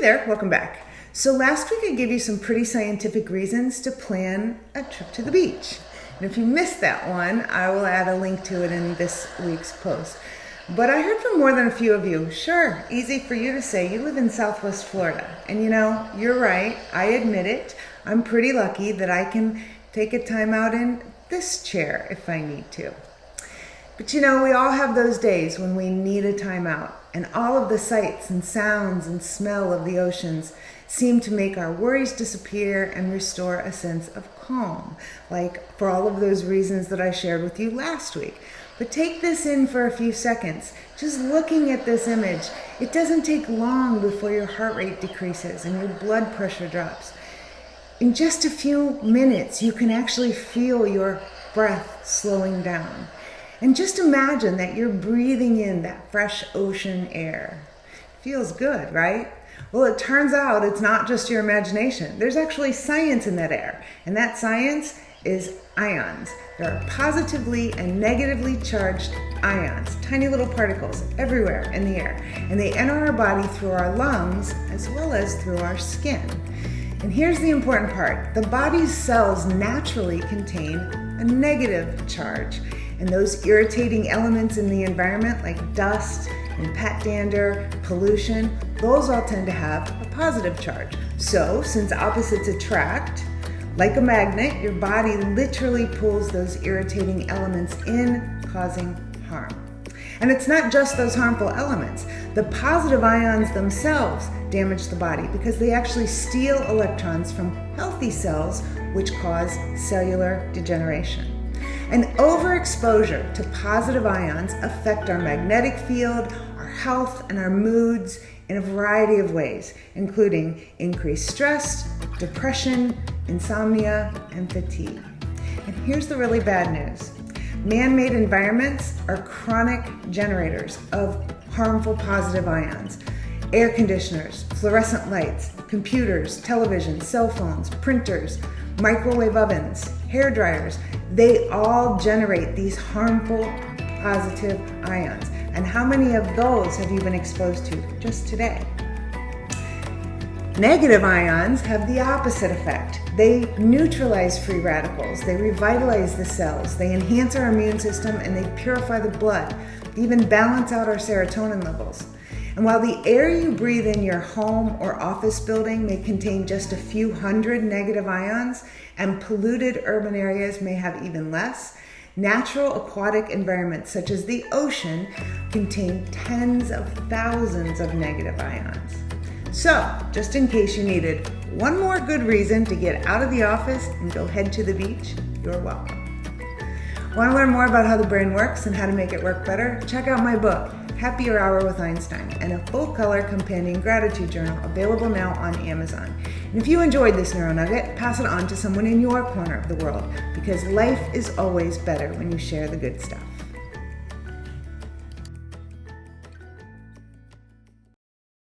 there, welcome back. So last week I gave you some pretty scientific reasons to plan a trip to the beach. And if you missed that one, I will add a link to it in this week's post. But I heard from more than a few of you, sure, easy for you to say, you live in Southwest Florida. And you know, you're right, I admit it. I'm pretty lucky that I can take a time out in this chair if I need to. But you know, we all have those days when we need a time out, and all of the sights and sounds and smell of the oceans seem to make our worries disappear and restore a sense of calm, like for all of those reasons that I shared with you last week. But take this in for a few seconds. Just looking at this image, it doesn't take long before your heart rate decreases and your blood pressure drops. In just a few minutes, you can actually feel your breath slowing down. And just imagine that you're breathing in that fresh ocean air. Feels good, right? Well, it turns out it's not just your imagination. There's actually science in that air, and that science is ions. There are positively and negatively charged ions, tiny little particles everywhere in the air, and they enter our body through our lungs as well as through our skin. And here's the important part. The body's cells naturally contain a negative charge, and those irritating elements in the environment like dust and pet dander, pollution, those all tend to have a positive charge. So since opposites attract, like a magnet, your body literally pulls those irritating elements in, causing harm. And it's not just those harmful elements. The positive ions themselves damage the body because they actually steal electrons from healthy cells, which cause cellular degeneration. And overexposure to positive ions affect our magnetic field, our health, and our moods in a variety of ways, including increased stress, depression, insomnia, and fatigue. And here's the really bad news. Man-made environments are chronic generators of harmful positive ions. Air conditioners, fluorescent lights, computers, televisions, cell phones, printers, microwave ovens, hair dryers, they all generate these harmful positive ions. And how many of those have you been exposed to just today? Negative ions have the opposite effect. They neutralize free radicals, they revitalize the cells, they enhance our immune system, and they purify the blood. They even balance out our serotonin levels. And while the air you breathe in your home or office building may contain just a few hundred negative ions, and polluted urban areas may have even less, natural aquatic environments such as the ocean contain tens of thousands of negative ions. So, just in case you needed one more good reason to get out of the office and go head to the beach, you're welcome. Want to learn more about how the brain works and how to make it work better? Check out my book, Happier Hour with Einstein, and a full-color companion gratitude journal available now on Amazon. And if you enjoyed this Neuro Nugget, pass it on to someone in your corner of the world, because life is always better when you share the good stuff.